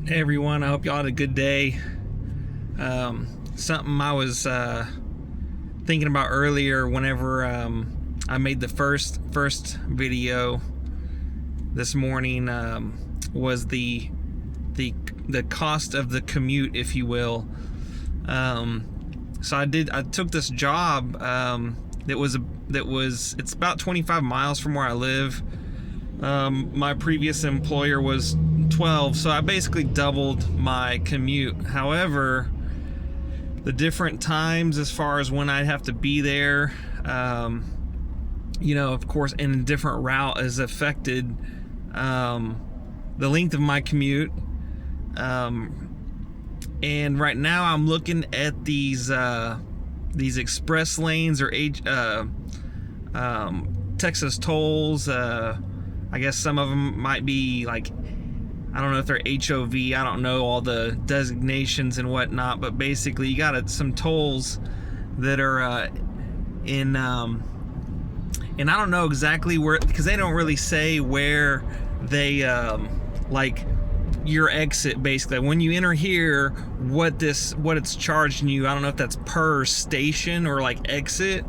Hey everyone, I hope y'all had a good day. Something I was thinking about earlier whenever I made the first video this morning was the cost of the commute, if you will. So I took this job it's about 25 miles from where I live. My previous employer was 12, so I basically doubled my commute. However, the different times as far as when I'd have to be there, of course, in a different route has affected the length of my commute. And right now I'm looking at these express lanes or Texas tolls. I guess some of them might be like, I don't know if they're HOV. I don't know all the designations and whatnot, but basically you got some tolls that are and I don't know exactly where, because they don't really say where they like your exit. Basically, when you enter here, what it's charging you. I don't know if that's per station or like exit,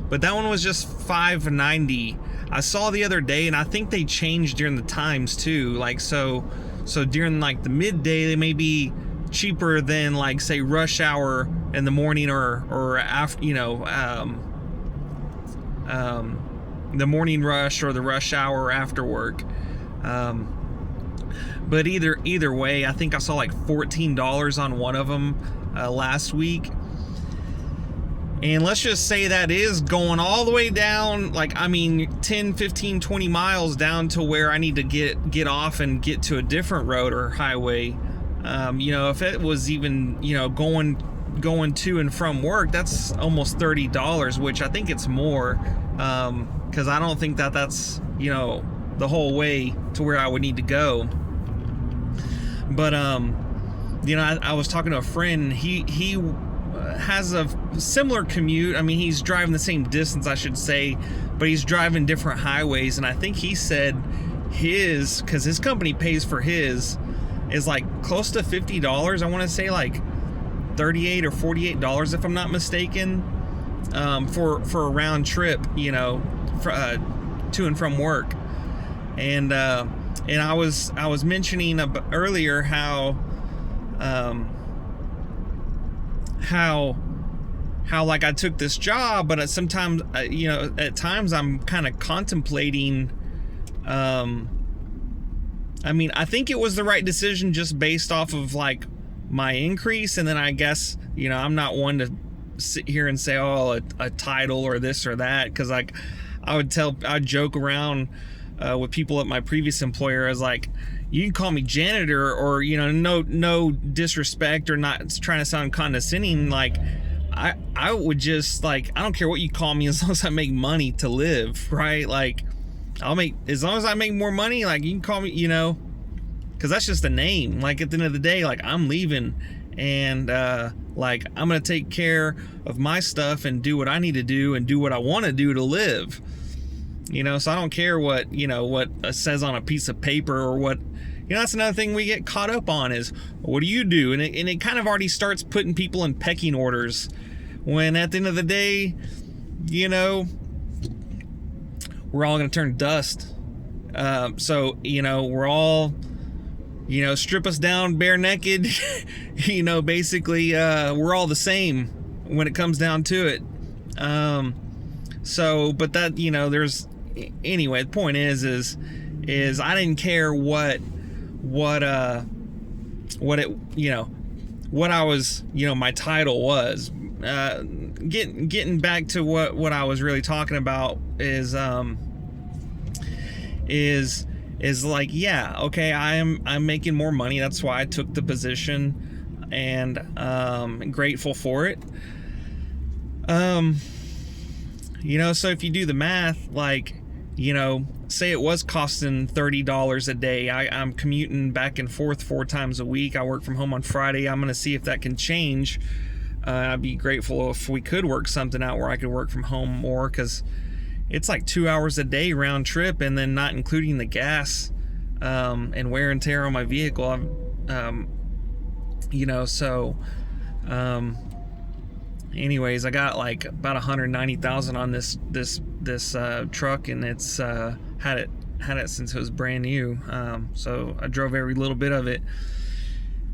but that one was just $5.90. I saw the other day, and I think they changed during the times too. Like so during like the midday, they may be cheaper than like say rush hour in the morning or after, the morning rush or the rush hour after work. But either way, I think I saw like $14 on one of them last week. And let's just say that is going all the way down, 10, 15, 20 miles down to where I need to get off and get to a different road or highway. If it was even, going to and from work, that's almost $30, which I think it's more, because I don't think that's, the whole way to where I would need to go. But, I was talking to a friend, he has a similar commute. I mean, he's driving the same distance, I should say, but he's driving different highways. And I think he said because his company pays for his, is like close to $50. I want to say like $38 or $48 if I'm not mistaken, for a round trip, to and from work. And I was mentioning earlier how like I took this job, but sometimes at times I'm kind of contemplating. I think it was the right decision just based off of like my increase, and then I guess I'm not one to sit here and say a title or this or that, because like I'd joke around with people at my previous employer as like, you can call me janitor, or no disrespect or not trying to sound condescending. Like I would just like, I don't care what you call me as long as I make money to live, right? Like as long as I make more money, like you can call me, because that's just a name. Like at the end of the day, like I'm leaving, and like I'm gonna take care of my stuff and do what I need to do and do what I want to do to live. So I don't care what it says on a piece of paper or what. That's another thing we get caught up on is, what do you do? And it kind of already starts putting people in pecking orders, when at the end of the day, we're all going to turn dust. So, we're all, strip us down bare naked, basically, we're all the same when it comes down to it. But that, anyway, the point is I didn't care what I was, my title was. Getting back to what I was really talking about is like, yeah, okay, I'm making more money. That's why I took the position, and grateful for it. So if you do the math, like, say it was costing $30 a day. I'm commuting back and forth 4 times a week. I work from home on Friday. I'm going to see if that can change. I'd be grateful if we could work something out where I could work from home more, because it's like 2 hours a day round trip, and then not including the gas and wear and tear on my vehicle. So anyways, I got like about 190,000 on this truck, and it's had it since it was brand new. So I drove every little bit of it,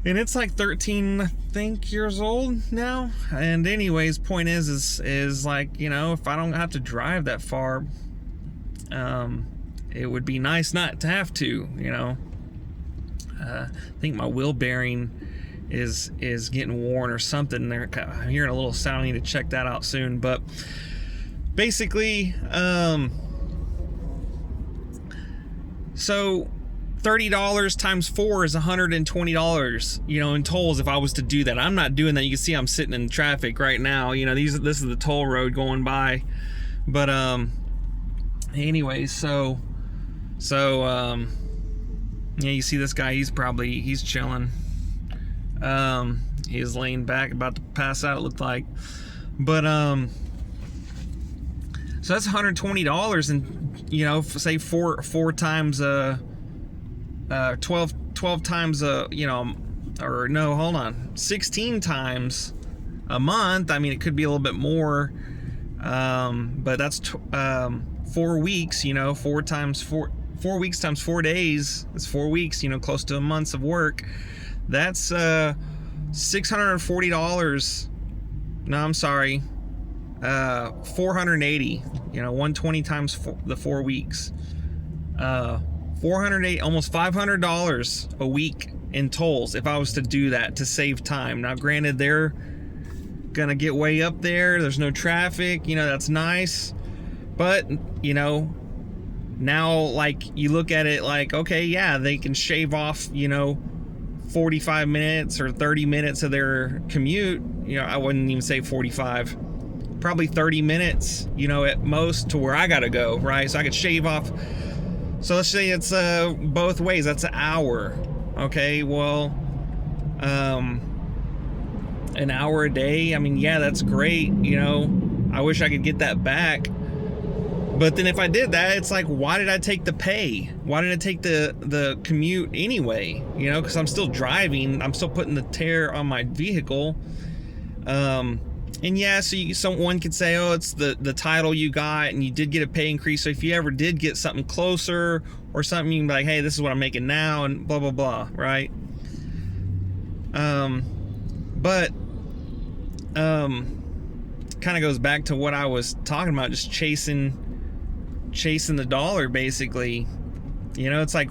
and it's like 13, I think, years old now. And anyways, point is like, if I don't have to drive that far, it would be nice not to have to. I think my wheel bearing is getting worn or something. I'm hearing a little sound. I need to check that out soon. But basically, so $30 times 4 is $120, in tolls if I was to do that. I'm not doing that. You can see I'm sitting in traffic right now. This is the toll road going by. But anyways, so yeah, you see this guy, he's chilling. He's laying back, about to pass out, it looked like. But so that's $120, and say four times 12 times or no, hold on, 16 times a month. I mean, it could be a little bit more, but that's 4 weeks. 4 weeks times 4 days is 4 weeks. Close to a month's of work. That's $640. No, I'm sorry, 480. 120 times the 4 weeks. 480, almost $500 a week in tolls if I was to do that to save time. Now, granted, they're gonna get way up there. There's no traffic. That's nice, but now, like, you look at it like, okay, yeah, they can shave off 45 minutes or 30 minutes of their commute. I wouldn't even say 45, probably 30 minutes, at most, to where I gotta go, right? So I could shave off. So let's say it's both ways. That's an hour. Okay, well, an hour a day. I mean, yeah, that's great. I wish I could get that back. But then if I did that, it's like, why did I take the pay? Why did I take the commute anyway? Because I'm still driving. I'm still putting the tear on my vehicle. And yeah, so someone could say, oh, it's the title you got, and you did get a pay increase. So if you ever did get something closer or something, you can be like, hey, this is what I'm making now, and blah, blah, blah, right? But kind of goes back to what I was talking about, just chasing the dollar, basically. It's like,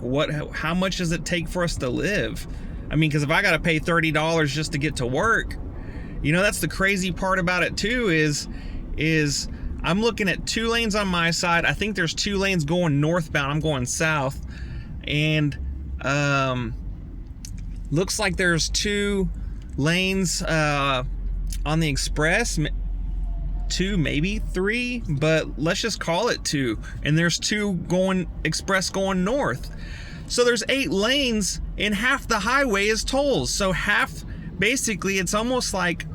how much does it take for us to live? I mean, because if I got to pay $30 just to get to work, that's the crazy part about it too, is I'm looking at 2 lanes on my side. I think there's 2 lanes going northbound. I'm going south, and looks like there's 2 lanes on the express. 2, maybe 3, but let's just call it 2. And there's 2 going express going north. So there's 8 lanes, and half the highway is tolls. So half, basically, it's almost like,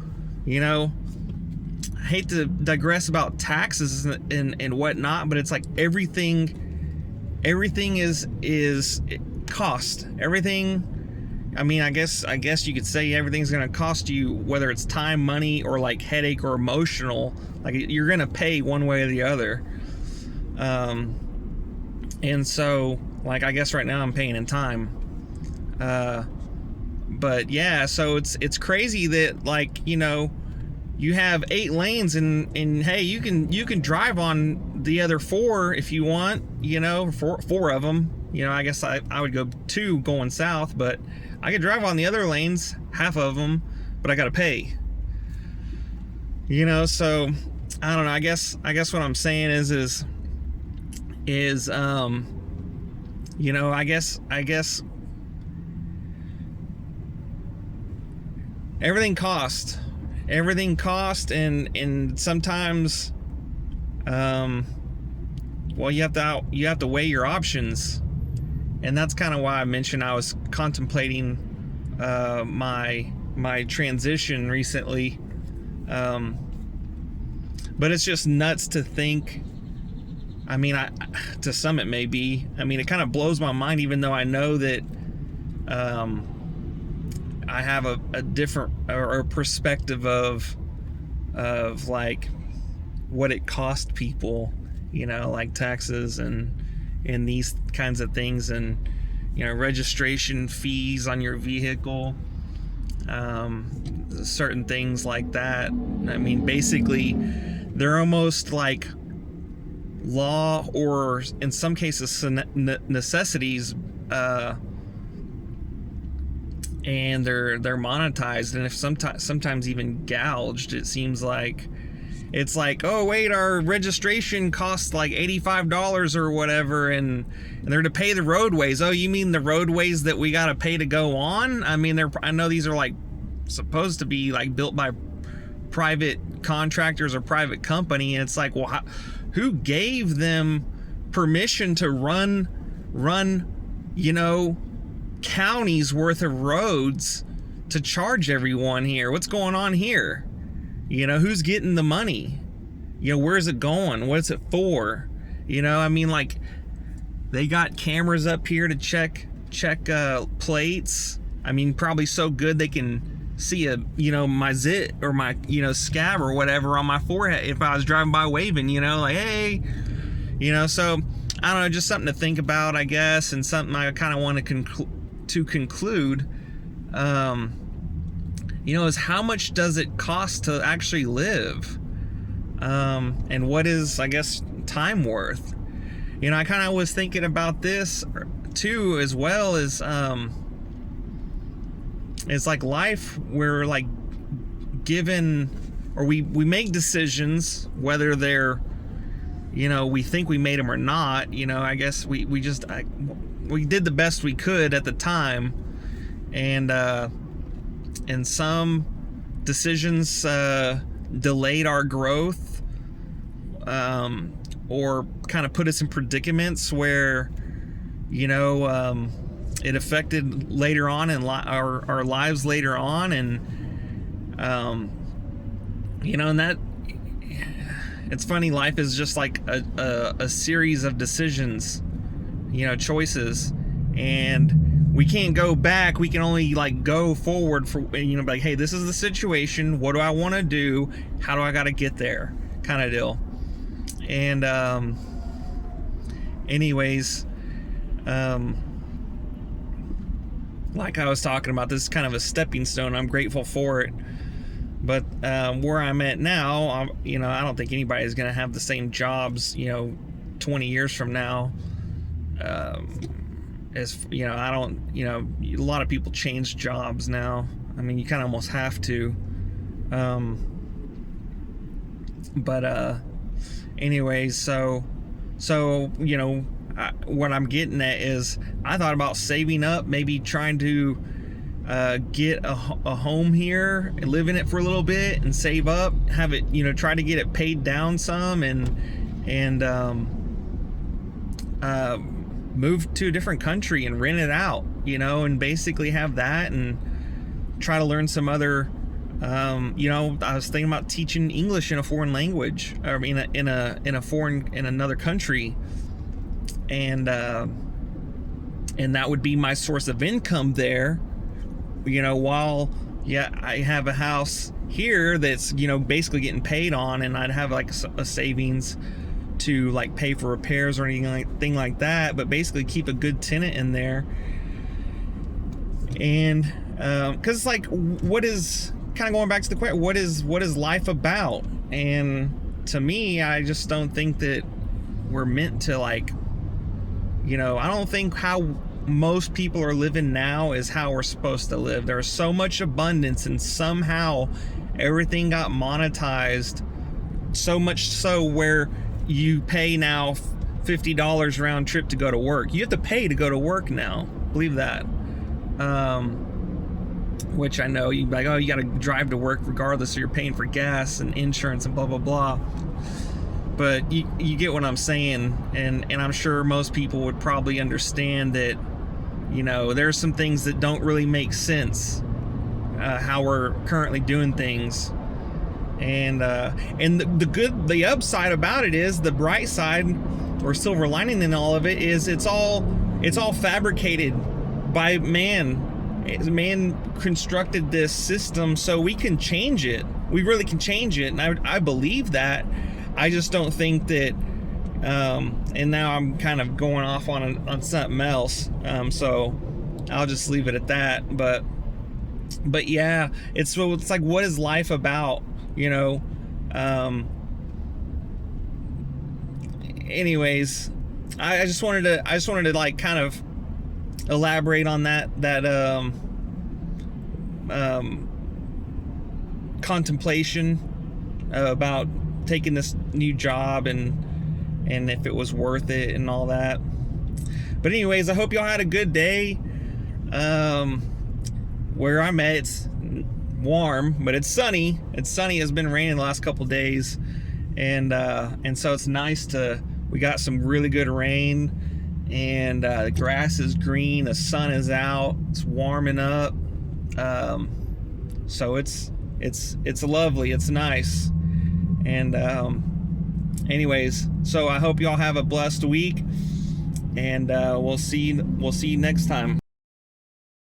I hate to digress about taxes and whatnot, but it's like everything is cost. Everything. I mean, I guess you could say everything's going to cost you, whether it's time, money, or like headache or emotional. Like, you're going to pay one way or the other. And so, like, I guess right now I'm paying in time. But yeah, so it's crazy that, like, you have 8 lanes, and hey, you can drive on the other 4 if you want, 4 of them. I guess I would go 2 going south, but I could drive on the other lanes, half of them, but I gotta pay. So I don't know. I guess what I'm saying is I guess everything costs, and sometimes, well, you have to weigh your options. And that's kind of why I mentioned I was contemplating my transition recently. But it's just nuts to think. I mean, to some it may be. I mean, it kind of blows my mind, even though I know that I have a different or perspective of like what it cost people, you know, like taxes and these kinds of things, and you know, registration fees on your vehicle, certain things like that. I mean, basically they're almost like law, or in some cases necessities, and they're monetized, and if sometimes even gouged. It seems like it's like, oh wait, our registration costs like $85 or whatever, and they're to pay the roadways. Oh, you mean the roadways that we gotta pay to go on? I mean, I know these are like supposed to be like built by private contractors or private company, and it's like, well, who gave them permission to run, you know, counties worth of roads to charge everyone here? What's going on here? You know, who's getting the money? You know, where's it going? What's it for? You know, I mean, like, they got cameras up here to check plates. I mean, probably so good they can see my zit or my, scab or whatever on my forehead if I was driving by waving, like, hey, so I don't know, just something to think about, I guess, and something I kind of want to conclude, is how much does it cost to actually live? And what is, I guess, time worth? I kind of was thinking about this too, as well as, it's like life, we're like given, or we make decisions, whether they're, we think we made them or not. I guess we did the best we could at the time, and some decisions delayed our growth, or kind of put us in predicaments where, it affected later on in our lives later on, and and that, it's funny, life is just like a series of decisions, choices, and we can't go back. We can only like go forward for, like, hey, this is the situation, what do I want to do, how do I got to get there, kind of deal. And anyways, like I was talking about, this is kind of a stepping stone. I'm grateful for it. But where I'm at now, I don't think anybody's going to have the same jobs, 20 years from now. As I don't, a lot of people change jobs now. I mean, you kind of almost have to. But anyways, so what I'm getting at is, I thought about saving up, maybe trying to get a home here and live in it for a little bit and save up, have it, try to get it paid down some, and move to a different country and rent it out, and basically have that, and try to learn some other, I was thinking about teaching English in a foreign language, I mean, in another country, and that would be my source of income there, while I have a house here that's, basically getting paid on, and I'd have like a savings to like pay for repairs or anything like that, but basically keep a good tenant in there. And because it's like, what is, kind of going back to the question, what is life about? And to me, I just don't think that we're meant to, like, I don't think how most people are living now is how we're supposed to live. There's so much abundance, and somehow everything got monetized, so much so where you pay now $50 round trip to go to work. You have to pay to go to work now. Believe that. Which I know you'd be like, oh, you got to drive to work regardless, so you're paying for gas and insurance and blah blah blah. But you get what I'm saying, and I'm sure most people would probably understand that, there's some things that don't really make sense, how we're currently doing things, and the upside about it is, the bright side or silver lining in all of it is, it's all fabricated by man. Man constructed this system so we can change it. We really can change it, and I believe that. I just don't think that. And now I'm kind of going off on something else. So I'll just leave it at that. But yeah, it's like, what is life about? You know. Anyways, I just wanted to like kind of elaborate on that contemplation about taking this new job and if it was worth it and all that. But anyways, I hope y'all had a good day. Where I'm at, it's warm, but it's sunny. It's sunny. It's been raining the last couple days, and so it's nice we got some really good rain, and the grass is green, the sun is out, it's warming up, so it's lovely, it's nice. And anyways, so I hope y'all have a blessed week, and we'll see you next time.